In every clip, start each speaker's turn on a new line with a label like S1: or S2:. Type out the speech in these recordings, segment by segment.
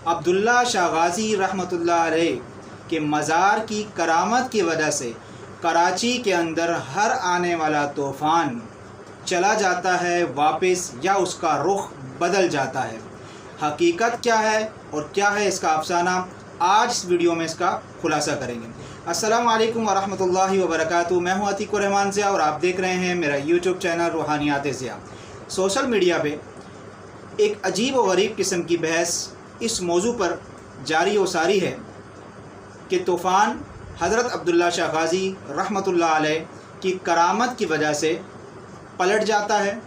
S1: अब्दुल्ला शाह गाज़ी रहमतुल्लाह अलैह के मज़ार की करामत की वजह से कराची के अंदर हर आने वाला तूफ़ान चला जाता है वापस, या उसका रुख बदल जाता है। हकीकत क्या है और क्या है इसका अफसाना, आज इस वीडियो में इसका खुलासा करेंगे। अस्सलामु अलैकुम वरहमतुल्लाहि वबरकातुहू। मैं हूँ अतीकुर रहमान ज़िया और आप देख रहे हैं मेरा YouTube channel Roohaniyat Zia. Social media पे एक अजीब व गरीब किस्म की बहस इस मौजू पर जारी व सारी है कि तूफ़ान हज़रत अब्दुल्ला शाह गाज़ी रहमतुल्लाह अलैह की करामत की वजह से पलट जाता है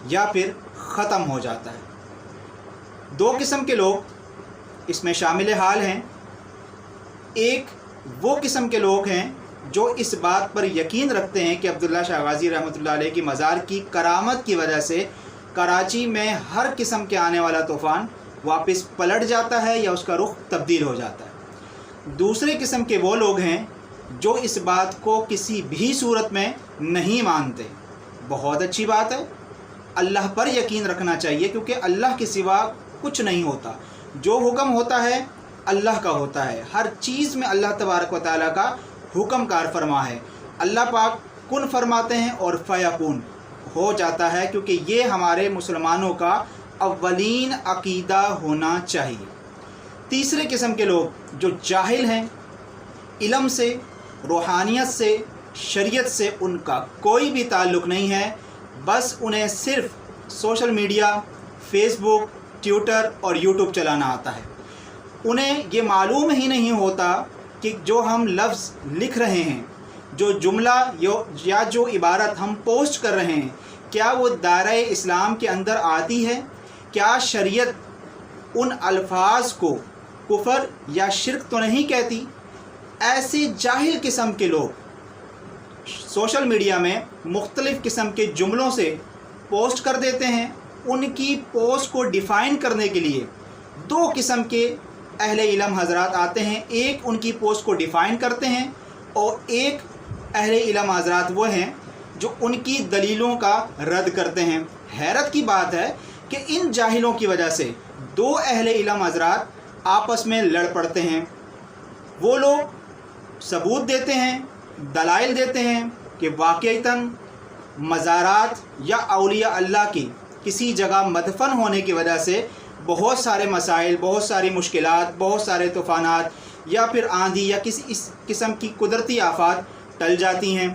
S1: या फिर ख़त्म हो जाता है। दो किस्म के लोग इसमें शामिल हाल हैं। एक वो किस्म के लोग हैं जो इस बात पर यकीन रखते हैं कि अब्दुल्ला शाह गाज़ी रहमतुल्लाह अलैह की मज़ार की करामत की वजह से कराची में हर किस्म के आने वाला तूफ़ान वापस पलट जाता है या उसका रुख तब्दील हो जाता है। दूसरे किस्म के वो लोग हैं जो इस बात को किसी भी सूरत में नहीं मानते। बहुत अच्छी बात है, अल्लाह पर यकीन रखना चाहिए, क्योंकि अल्लाह के सिवा कुछ नहीं होता। जो हुक्म होता है अल्लाह का होता है। हर चीज़ में अल्लाह तबारक व तआला का हुक्म कार फरमा है। अल्लाह पाक कुन फरमाते हैं और फयकून हो जाता है, क्योंकि ये हमारे मुसलमानों का अव्वलीन अकीदा होना चाहिए। तीसरे किस्म के लोग जो जाहिल हैं, इल्म से, रूहानियत से, शरीयत से उनका कोई भी ताल्लुक़ नहीं है, बस उन्हें सिर्फ़ सोशल मीडिया, फेसबुक, ट्विटर और यूट्यूब चलाना आता है। उन्हें ये मालूम ही नहीं होता कि जो हम लफ्ज़ लिख रहे हैं, जो जुमला या जो इबारत हम पोस्ट कर रहे हैं, क्या वो दायरे इस्लाम के अंदर आती है? क्या शरीयत उन अल्फाज को कुफर या शिर्क तो नहीं कहती? ऐसे जाहिल किस्म के लोग सोशल मीडिया में मुख्तलिफ़ किस्म के जुमलों से पोस्ट कर देते हैं। उनकी पोस्ट को डिफ़ाइन करने के लिए दो किस्म के अहले इल्म हज़रात आते हैं। एक उनकी पोस्ट को डिफ़ाइन करते हैं और एक अहले इल्म हज़रात वो हैं जो उनकी दलीलों का रद्द करते हैं। हैरत की बात है कि इन जाहिलों की वजह से दो अहले इल्म हज़रात आपस में लड़ पड़ते हैं। वो लोग सबूत देते हैं, दलाइल देते हैं कि वाक़ईतन मज़ारात या औलिया अल्लाह की किसी जगह मदफन होने की वजह से बहुत सारे मसाइल, बहुत सारी मुश्किलात, बहुत सारे तूफ़ानात या फिर आंधी या किसी इस किस्म की कुदरती आफात टल जाती हैं।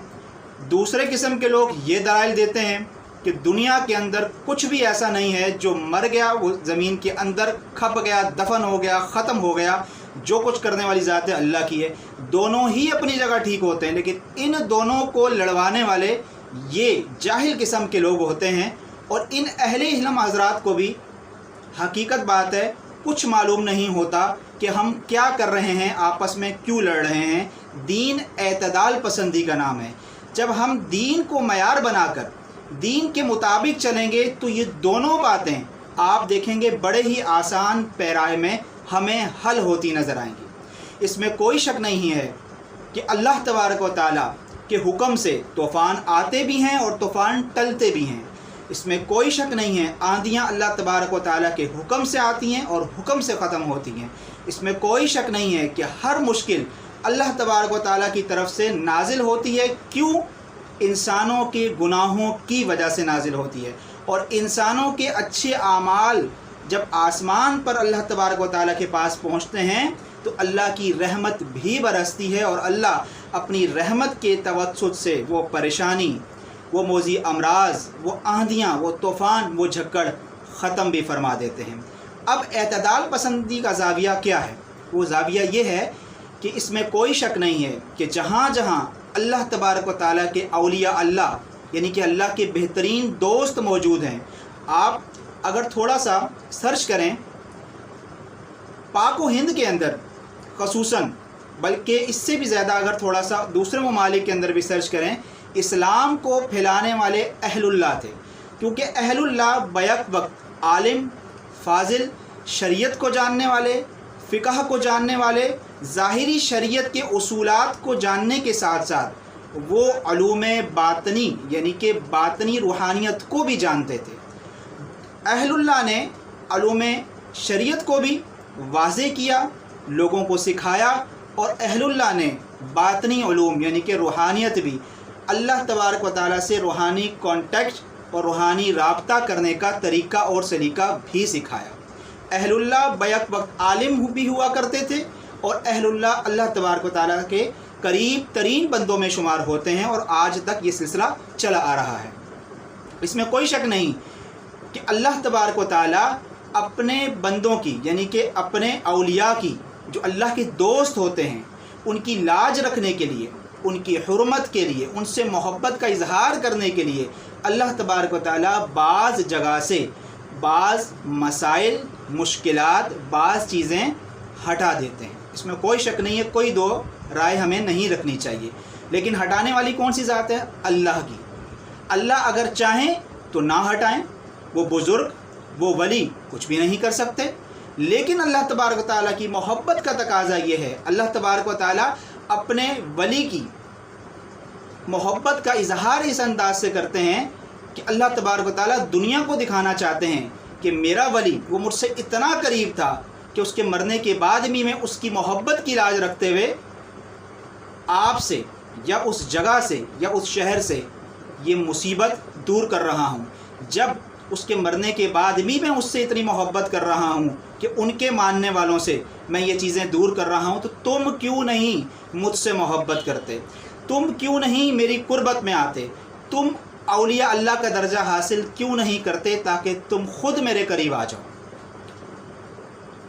S1: दूसरे किस्म के लोग ये दलाइल देते हैं कि दुनिया के अंदर कुछ भी ऐसा नहीं है जो मर गया, वो ज़मीन के अंदर खप गया, दफन हो गया, ख़त्म हो गया। जो कुछ करने वाली ज़ात है अल्लाह की है। दोनों ही अपनी जगह ठीक होते हैं, लेकिन इन दोनों को लड़वाने वाले ये जाहिल किस्म के लोग होते हैं। और इन अहले इल्म हज़रात को भी हकीकत बात है कुछ मालूम नहीं होता कि हम क्या कर रहे हैं, आपस में क्यों लड़ रहे हैं। दीन एतदाल पसंदी का नाम है। जब हम दीन को मयार बनाकर दीन के मुताबिक चलेंगे तो ये दोनों बातें आप देखेंगे बड़े ही आसान पैराए में हमें हल होती नज़र आएंगी। इसमें कोई शक नहीं है कि अल्लाह तबारक व तआला के हुक्म से तूफ़ान आते भी हैं और तूफ़ान टलते भी हैं। इसमें कोई शक नहीं है, आंधियाँ अल्लाह तबारक व तआला के हुक्म से आती हैं और हुक्म से ख़त्म होती हैं। इसमें कोई शक नहीं है कि हर मुश्किल अल्लाह तबारक व तआला की तरफ से नाजिल होती है। क्यों? इंसानों के गुनाहों की वजह से नाजिल होती है। और इंसानों के अच्छे आमाल जब आसमान पर अल्लाह तबारक व तआला के पास पहुँचते हैं तो अल्लाह की रहमत भी बरसती है और अल्लाह अपनी रहमत के तवस्सुत से वो परेशानी, वो मोज़ी अमराज, वो आंधियाँ, वो तूफ़ान, वो झक्कड़ ख़त्म भी फरमा देते हैं। अब एतदाल पसंदी का ज़ाविया क्या है? वो ज़ाविया ये है कि इसमें कोई शक नहीं है कि जहाँ जहाँ अल्लाह तबारक व तआला के औलिया अल्लाह यानी कि अल्लाह के बेहतरीन दोस्त मौजूद हैं, आप अगर थोड़ा सा सर्च करें पाक व हिंद के अंदर ख़ुसूसन, बल्कि इससे भी ज़्यादा अगर थोड़ा सा दूसरे ममालिक के अंदर भी सर्च करें, इस्लाम को फैलाने वाले अहलुल्लाह थे। क्योंकि अहलुल्लाह बैक वक्त आलिम, फाजिल, शरीयत को जानने वाले, फ़िक़ह को जानने वाले, ज़ाहिरी शरीयत के उसूलात को जानने के साथ साथ वो अलूम बातनी यानी कि बातनी रूहानियत को भी जानते थे। अहलुल्लाह ने अलूम शरीयत को भी वाज़ेह किया, लोगों को सिखाया, और अहलुल्लाह ने बातनी उलूम यानी कि रूहानियत भी, अल्लाह तबारक व तआला से रूहानी कांटेक्ट और रूहानी राब्ता करने का तरीक़ा और सलीका भी सिखाया। अहलुल्लाह बैक वक्त आलिम भी हुआ करते थे, और अहलुल्लाह अल्लाह तबारक व तआला के करीब तरीन बंदों में शुमार होते हैं, और आज तक ये सिलसिला चला आ रहा है। इसमें कोई शक नहीं कि अल्लाह तबारक व तआला अपने बंदों की यानी कि अपने औलिया की, जो अल्लाह के दोस्त होते हैं, उनकी लाज रखने के लिए, उनकी हुर्मत के लिए, उनसे मोहब्बत का इजहार करने के लिए अल्लाह तबारक व तआला बाज़ जगह से बाज़ मसाइल, मुश्किलात, बाज़ चीज़ें हटा देते हैं। इसमें कोई शक नहीं है, कोई दो राय हमें नहीं रखनी चाहिए। लेकिन हटाने वाली कौन सी ज़ात है? अल्लाह की। अल्लाह अगर चाहें तो ना हटाएं, वो बुज़ुर्ग, वो वली कुछ भी नहीं कर सकते। लेकिन अल्लाह तबारक व तआला की मोहब्बत का तकाज़ा ये है, अल्लाह तबारक व तआला अपने वली की मोहब्बत का इजहार इस अंदाज से करते हैं कि अल्लाह तबारक व तआला दुनिया को दिखाना चाहते हैं कि मेरा वली वो मुझसे इतना करीब था कि उसके मरने के बाद भी मैं उसकी मोहब्बत की लाज रखते हुए आपसे या उस जगह से या उस शहर से ये मुसीबत दूर कर रहा हूँ। जब उसके मरने के बाद भी मैं उससे इतनी मोहब्बत कर रहा हूँ कि उनके मानने वालों से मैं ये चीज़ें दूर कर रहा हूँ, तो तुम क्यों नहीं मुझसे मोहब्बत करते? तुम क्यों नहीं मेरी कुर्बत में आते? तुम औलिया अल्लाह का दर्जा हासिल क्यों नहीं करते ताकि तुम खुद मेरे करीब आ जाओ?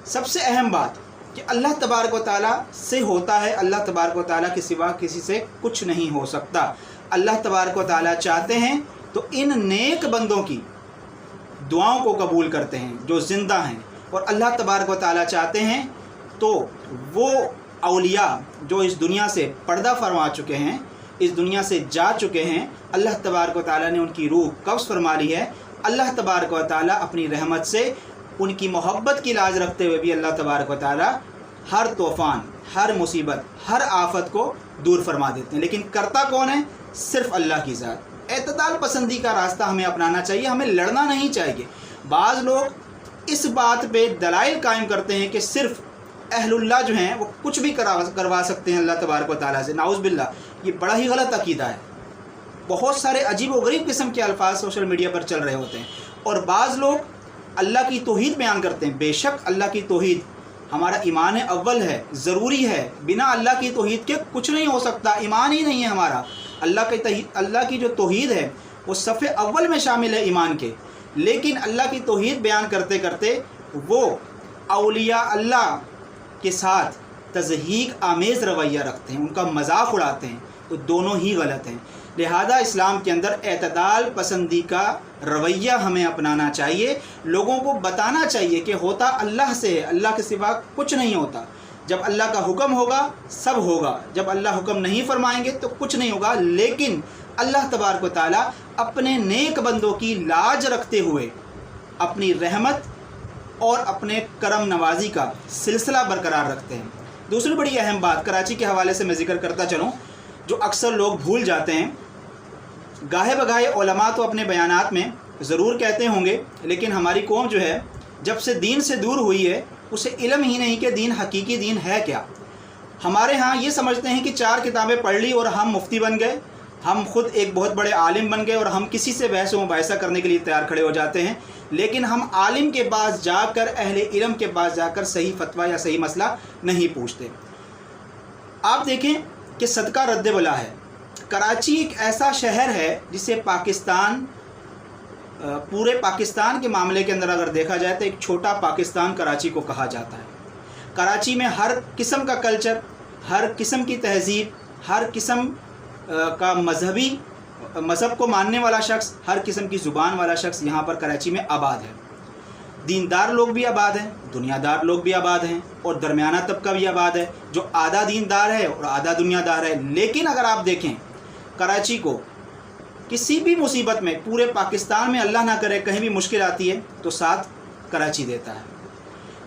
S1: सबसे अहम बात कि अल्लाह तबारक व तआला से होता है, अल्लाह तबारक व तआला के सिवा किसी से कुछ नहीं हो सकता। अल्लाह तबारक व तआला चाहते हैं तो इन नेक बंदों की दुआओं को कबूल करते हैं जो ज़िंदा हैं, और अल्लाह तबारक व तआला चाहते हैं तो वो औलिया जो इस दुनिया से पर्दा फरमा चुके हैं, इस दुनिया से जा चुके हैं, अल्लाह तबारक व तआला ने उनकी रूह कब्ज़ फरमा ली है। अल्लाह तबारक व तआला अपनी रहमत से उनकी मोहब्बत की लाज रखते हुए भी अल्लाह तबारक व तआला हर तूफ़ान, हर मुसीबत, हर आफत को दूर फरमा देते हैं। लेकिन करता कौन है? सिर्फ़ अल्लाह की ज़ात। एतदाल पसंदी का रास्ता हमें अपनाना चाहिए, हमें लड़ना नहीं चाहिए। बाज़ लोग इस बात पे दलाइल कायम करते हैं कि सिर्फ़ अहलुल्लाह जो हैं वो कुछ भी करवा सकते हैं अल्लाह तबारक व तआला से। नाउज़ बिल्लाह, ये बड़ा ही गलत अकीदा है। बहुत सारे अजीब व गरीब किस्म के अल्फाज सोशल मीडिया पर चल रहे होते हैं, और बाज़ लोग अल्लाह की तौहीद बयान करते हैं। बेशक अल्लाह की तौहीद हमारा ईमान अव्वल है, ज़रूरी है। बिना अल्लाह की तौहीद के कुछ नहीं हो सकता, ईमान ही नहीं है हमारा। अल्लाह की जो तौहीद है वो सफ़े अव्वल में शामिल है ईमान के। लेकिन अल्लाह की तौहीद बयान करते करते वो औलिया अल्लाह के साथ तज़हीक आमेज़ रवैया रखते हैं, उनका मजाक उड़ाते हैं, तो दोनों ही गलत हैं। लिहाजा इस्लाम के अंदर एतदाल पसंदी का रवैया हमें अपनाना चाहिए। लोगों को बताना चाहिए कि होता अल्लाह से है, अल्लाह के सिवा कुछ नहीं होता। जब अल्लाह का हुक्म होगा सब होगा, जब अल्लाह हुक्म नहीं फरमाएंगे तो कुछ नहीं होगा। लेकिन अल्लाह तबारक व तआला अपने नेक बंदों की लाज रखते हुए अपनी रहमत और अपने करम नवाजी का सिलसिला बरकरार रखते हैं। दूसरी बड़ी अहम बात कराची के हवाले से मैं ज़िक्र करता चलूँ, जो अक्सर लोग भूल जाते हैं। गाहे बगाहे उलमा तो अपने बयानात में ज़रूर कहते होंगे, लेकिन हमारी कौम जो है जब से दीन से दूर हुई है उसे इल्म ही नहीं कि दीन हकीकी दीन है क्या। हमारे यहाँ ये समझते हैं कि 4 किताबें पढ़ ली और हम मुफ्ती बन गए, हम खुद एक बहुत बड़े आलिम बन गए और हम किसी से बहस व मुबाहिसा करने के लिए तैयार खड़े हो जाते हैं। लेकिन हम आलिम के पास जाकर, अहले इल्म के पास जाकर सही फतवा या सही मसला नहीं पूछते। आप देखें कि सदका रद्द बला है। कराची एक ऐसा शहर है जिसे पाकिस्तान, पूरे पाकिस्तान के मामले के अंदर अगर देखा जाए तो एक छोटा पाकिस्तान कराची को कहा जाता है। कराची में हर किस्म का कल्चर, हर किस्म की तहज़ीब, हर किस्म का मज़हब को मानने वाला शख्स, हर किस्म की ज़ुबान वाला शख्स यहाँ पर कराची में आबाद है। दीनदार लोग भी आबाद हैं, दुनियादार लोग भी आबाद हैं, और दरमियाना तबका भी आबाद है जो आधा दीनदार है और आधा दुनियादार है। लेकिन अगर आप देखें कराची को किसी भी मुसीबत में, पूरे पाकिस्तान में अल्लाह ना करे कहीं भी मुश्किल आती है तो साथ कराची देता है।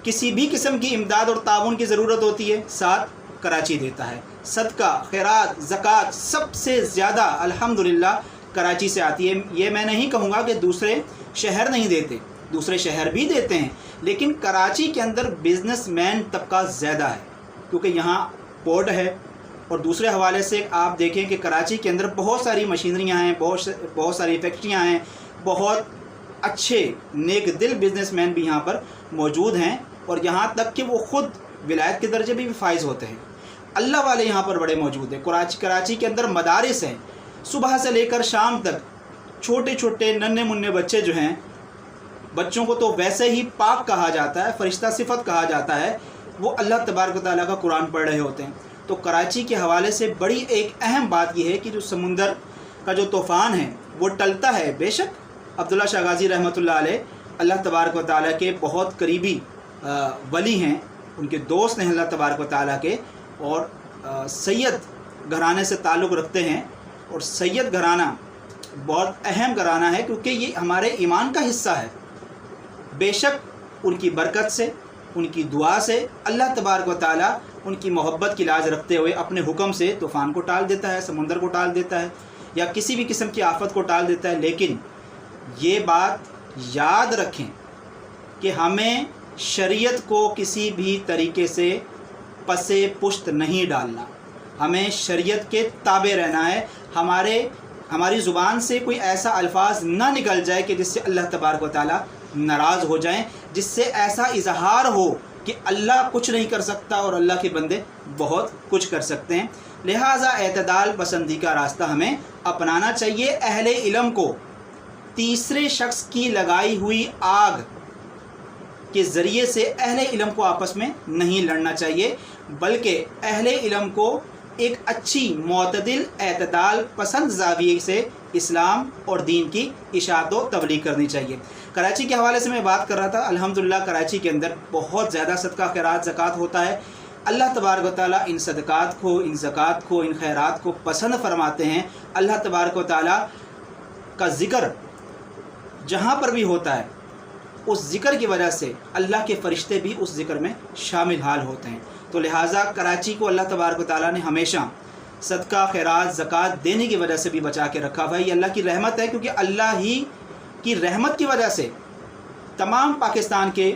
S1: किसी भी किस्म की इमदाद और ताउन की ज़रूरत होती है साथ कराची देता है। सदका, खैरात, ज़कात सबसे ज़्यादा अल्हम्दुलिल्लाह कराची से आती है। ये मैं नहीं कहूँगा कि दूसरे शहर नहीं देते, दूसरे शहर भी देते हैं, لیکن کراچی کے اندر بزنس مین طبقہ زیادہ ہے کیونکہ یہاں پورٹ ہے، اور دوسرے حوالے سے آپ دیکھیں کہ کراچی کے اندر بہت ساری مشینریاں ہیں، بہت ساری فیکٹریاں ہیں، بہت اچھے نیک دل بزنس مین بھی یہاں پر موجود ہیں، اور یہاں تک کہ وہ خود ولایت کے درجے بھی فائز ہوتے ہیں۔ اللہ والے یہاں پر بڑے موجود ہیں۔ کراچی کے اندر مدارس ہیں، صبح سے لے کر شام تک چھوٹے چھوٹے ننھے منھے بچے جو ہیں، بچوں کو تو ویسے ہی پاک کہا جاتا ہے، فرشتہ صفت کہا جاتا ہے، وہ اللہ تبارک و تعالیٰ کا قرآن پڑھ رہے ہوتے ہیں۔ تو کراچی کے حوالے سے بڑی ایک اہم بات یہ ہے کہ جو سمندر کا جو طوفان ہے وہ ٹلتا ہے۔ بے شک عبداللہ شاہ غازی رحمۃ اللہ علیہ اللہ تبارک و تعالیٰ کے بہت قریبی ولی ہیں، ان کے دوست ہیں اللہ تبارک و تعالیٰ کے، اور سید گھرانے سے تعلق رکھتے ہیں، اور سید گھرانہ بہت اہم گھرانہ ہے کیونکہ یہ ہمارے ایمان کا حصہ ہے۔ بے شک ان کی برکت سے، ان کی دعا سے اللہ تبارک و تعالیٰ ان کی محبت کی لاج رکھتے ہوئے اپنے حکم سے طوفان کو ٹال دیتا ہے، سمندر کو ٹال دیتا ہے، یا کسی بھی قسم کی آفت کو ٹال دیتا ہے۔ لیکن یہ بات یاد رکھیں کہ ہمیں شریعت کو کسی بھی طریقے سے پس پشت نہیں ڈالنا، ہمیں شریعت کے تابع رہنا ہے۔ ہماری زبان سے کوئی ایسا الفاظ نہ نکل جائے کہ جس سے اللہ تبارک و تعالیٰ ناراض ہو جائیں، جس سے ایسا اظہار ہو کہ اللہ کچھ نہیں کر سکتا اور اللہ کے بندے بہت کچھ کر سکتے ہیں۔ لہٰذا اعتدال پسندی کا راستہ ہمیں اپنانا چاہیے۔ اہل علم کو تیسرے شخص کی لگائی ہوئی آگ کے ذریعے سے اہل علم کو آپس میں نہیں لڑنا چاہیے، بلکہ اہل علم کو ایک اچھی معتدل اعتدال پسند زاویے سے اسلام اور دین کی اشاعت و تبلیغ کرنی چاہیے۔ کراچی کے حوالے سے میں بات کر رہا تھا، الحمدللہ کراچی کے اندر بہت زیادہ صدقہ خیرات زکوٰۃ ہوتا ہے۔ اللہ تبارک و تعالیٰ ان صدقات کو، ان زکوٰۃ کو، ان خیرات کو پسند فرماتے ہیں۔ اللہ تبارک و تعالیٰ کا ذکر جہاں پر بھی ہوتا ہے، اس ذکر کی وجہ سے اللہ کے فرشتے بھی اس ذکر میں شامل حال ہوتے ہیں۔ تو لہٰذا کراچی کو اللہ تبارک و تعالیٰ نے ہمیشہ صدقہ خیرات زکوٰۃ دینے کی وجہ سے بھی بچا کے رکھا ہوا ہے۔ یہ اللہ کی رحمت ہے، کیونکہ اللہ ہی کی رحمت کی وجہ سے تمام پاکستان کے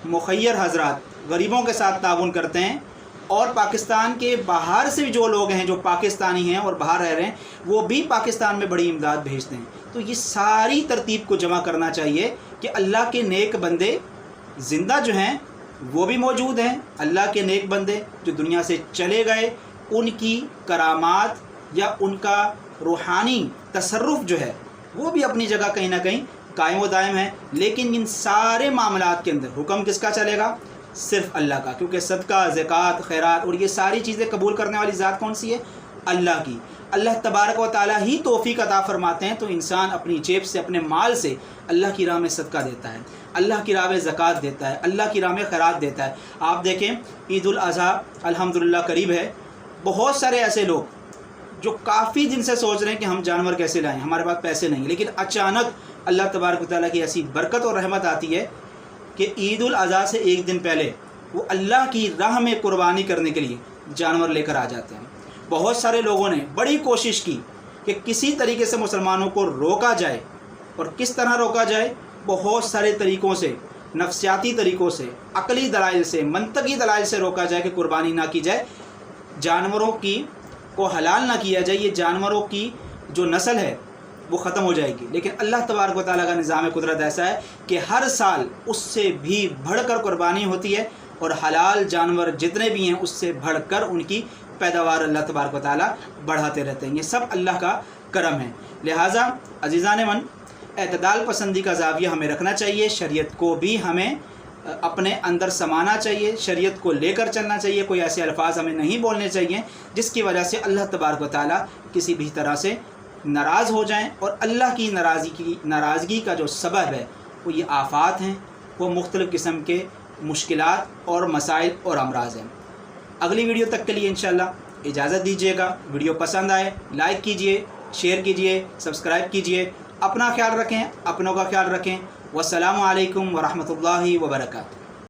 S1: مخیر حضرات غریبوں کے ساتھ تعاون کرتے ہیں، اور پاکستان کے باہر سے جو لوگ ہیں جو پاکستانی ہیں اور باہر رہ رہے ہیں وہ بھی پاکستان میں بڑی امداد بھیجتے ہیں۔ تو یہ ساری ترتیب کو جمع کرنا چاہیے کہ اللہ کے نیک بندے زندہ جو ہیں وہ بھی موجود ہیں، اللہ کے نیک بندے جو دنیا سے چلے گئے ان کی کرامات یا ان کا روحانی تصرف جو ہے وہ بھی اپنی جگہ کہیں نہ کہیں قائم و دائم ہے۔ لیکن ان سارے معاملات کے اندر حکم کس کا چلے گا؟ صرف اللہ کا، کیونکہ صدقہ زکوٰۃ خیرات اور یہ ساری چیزیں قبول کرنے والی ذات کون سی ہے؟ اللہ کی۔ اللہ تبارک و تعالیٰ ہی توفیق عطا فرماتے ہیں، تو انسان اپنی جیب سے، اپنے مال سے اللہ کی راہ میں صدقہ دیتا ہے، اللہ کی راہ میں زکوٰۃ دیتا ہے، اللہ کی راہ میں خیرات دیتا ہے۔ آپ دیکھیں عید الاضحیٰ الحمدللہ قریب ہے، بہت سارے ایسے لوگ جو کافی دن سے سوچ رہے ہیں کہ ہم جانور کیسے لائیں، ہمارے پاس پیسے نہیں، لیکن اچانک اللہ تبارک و تعالیٰ کی ایسی برکت اور رحمت آتی ہے کہ عید الاضحیٰ سے ایک دن پہلے وہ اللہ کی راہ میں قربانی کرنے کے لیے جانور لے کر آ جاتے ہیں۔ بہت سارے لوگوں نے بڑی کوشش کی کہ کسی طریقے سے مسلمانوں کو روکا جائے، اور کس طرح روکا جائے؟ بہت سارے طریقوں سے، نفسیاتی طریقوں سے، عقلی دلائل سے، منطقی دلائل سے روکا جائے کہ قربانی نہ کی جائے، جانوروں کی کو حلال نہ کیا جائے، یہ جانوروں کی جو نسل ہے وہ ختم ہو جائے گی۔ لیکن اللہ تبارک و تعالیٰ کا نظام قدرت ایسا ہے کہ ہر سال اس سے بھی بڑھ کر قربانی ہوتی ہے، اور حلال جانور جتنے بھی ہیں اس سے بڑھ کر ان کی پیداوار اللہ تبارک و تعالیٰ بڑھاتے رہتے ہیں۔ یہ سب اللہ کا کرم ہے۔ لہٰذا عزیزان من، اعتدال پسندی کا زاویہ ہمیں رکھنا چاہیے، شریعت کو بھی ہمیں اپنے اندر سمانا چاہیے، شریعت کو لے کر چلنا چاہیے، کوئی ایسے الفاظ ہمیں نہیں بولنے چاہیے جس کی وجہ سے اللہ تبارک و تعالیٰ کسی بھی طرح سے ناراض ہو جائیں، اور اللہ کی ناراضگی کا جو سبب ہے وہ یہ آفات ہیں، وہ مختلف قسم کے مشکلات اور مسائل اور امراض ہیں۔ اگلی ویڈیو تک کے لیے انشاءاللہ اجازت دیجیے گا۔ ویڈیو پسند آئے لائک کیجیے، شیئر کیجیے، سبسکرائب کیجیے۔ اپنا خیال رکھیں، اپنوں کا خیال رکھیں۔ والسلام علیکم ورحمۃ اللہ وبرکاتہ۔